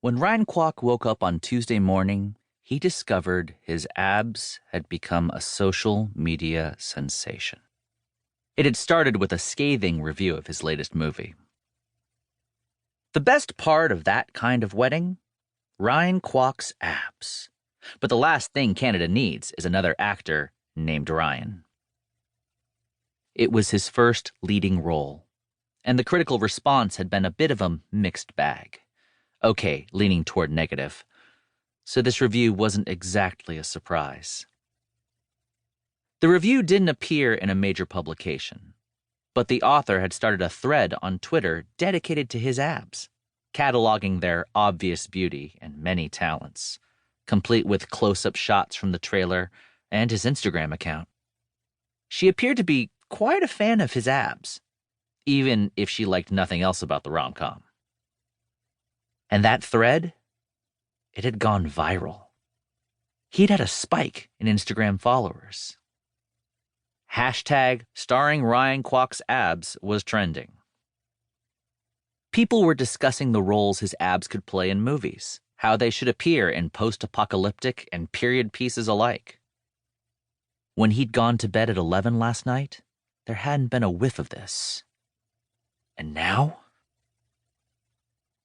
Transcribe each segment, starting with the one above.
When Ryan Kwok woke up on Tuesday morning, he discovered his abs had become a social media sensation. It had started with a scathing review of his latest movie. The best part of that kind of wedding? Ryan Kwok's abs. But the last thing Canada needs is another actor named Ryan. It was his first leading role, and the critical response had been a bit of a mixed bag. Okay, leaning toward negative. So this review wasn't exactly a surprise. The review didn't appear in a major publication, but the author had started a thread on Twitter dedicated to his abs, cataloging their obvious beauty and many talents, complete with close-up shots from the trailer and his Instagram account. She appeared to be quite a fan of his abs, even if she liked nothing else about the rom-com. And that thread, it had gone viral. He'd had a spike in Instagram followers. Hashtag starring Ryan Kwok's abs was trending. People were discussing the roles his abs could play in movies, how they should appear in post-apocalyptic and period pieces alike. When he'd gone to bed at 11 last night, there hadn't been a whiff of this. And now?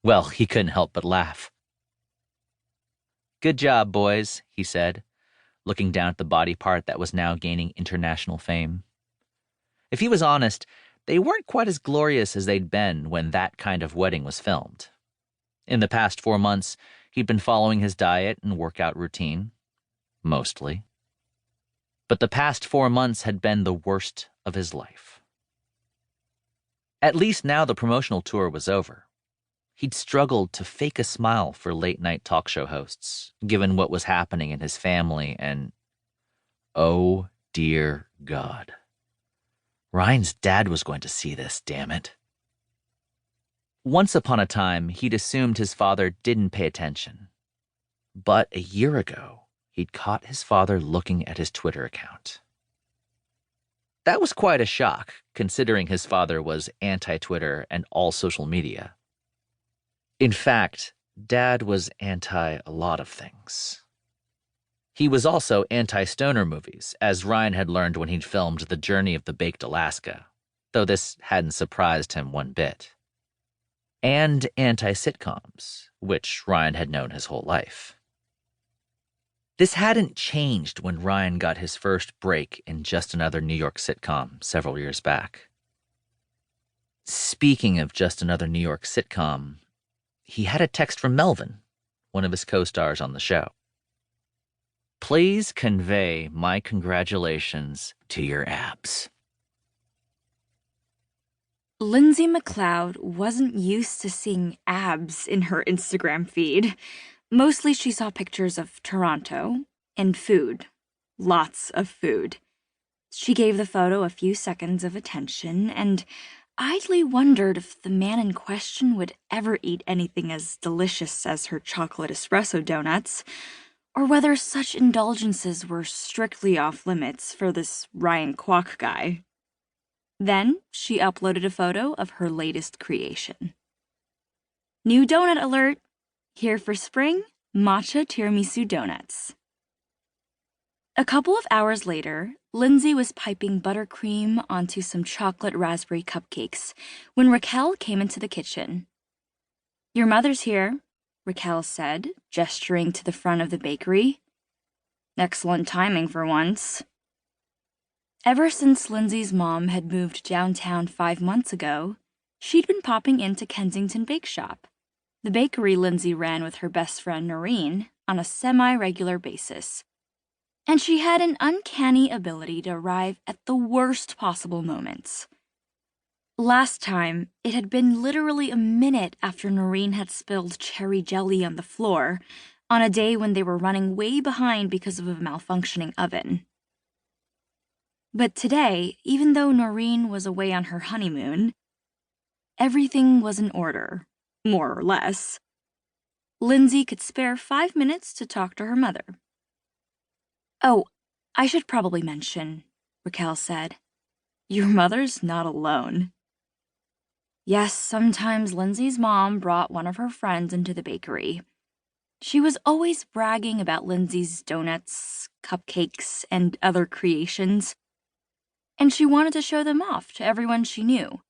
Well, he couldn't help but laugh. "Good job, boys," he said, looking down at the body part that was now gaining international fame. If he was honest, they weren't quite as glorious as they'd been when that kind of wedding was filmed. In the past 4 months, he'd been following his diet and workout routine. Mostly. But the past 4 months had been the worst of his life. At least now the promotional tour was over. He'd struggled to fake a smile for late-night talk show hosts, given what was happening in his family, and oh, dear God. Ryan's dad was going to see this, damn it. Once upon a time, he'd assumed his father didn't pay attention. But a year ago, he'd caught his father looking at his Twitter account. That was quite a shock, considering his father was anti-Twitter and all social media. In fact, Dad was anti a lot of things. He was also anti-stoner movies, as Ryan had learned when he'd filmed The Journey of the Baked Alaska, though this hadn't surprised him one bit. And anti-sitcoms, which Ryan had known his whole life. This hadn't changed when Ryan got his first break in Just Another New York sitcom several years back. Speaking of Just Another New York sitcom, he had a text from Melvin, one of his co-stars on the show. "Please convey my congratulations to your abs." Lindsay McLeod wasn't used to seeing abs in her Instagram feed. Mostly she saw pictures of Toronto and food. Lots of food. She gave the photo a few seconds of attention and idly wondered if the man in question would ever eat anything as delicious as her chocolate espresso donuts, or whether such indulgences were strictly off limits for this Ryan Kwok guy. Then she uploaded a photo of her latest creation. New donut alert! Here for spring, matcha tiramisu donuts. A couple of hours later, Lindsay was piping buttercream onto some chocolate raspberry cupcakes when Raquel came into the kitchen. "Your mother's here," Raquel said, gesturing to the front of the bakery. Excellent timing for once. Ever since Lindsay's mom had moved downtown 5 months ago, she'd been popping into Kensington Bake Shop, the bakery Lindsay ran with her best friend Noreen, on a semi-regular basis. And she had an uncanny ability to arrive at the worst possible moments. Last time, it had been literally a minute after Noreen had spilled cherry jelly on the floor, on a day when they were running way behind because of a malfunctioning oven. But today, even though Noreen was away on her honeymoon, everything was in order, more or less. Lindsay could spare 5 minutes to talk to her mother. "Oh, I should probably mention," Raquel said, "your mother's not alone." Yes, sometimes Lindsay's mom brought one of her friends into the bakery. She was always bragging about Lindsay's donuts, cupcakes, and other creations, and she wanted to show them off to everyone she knew.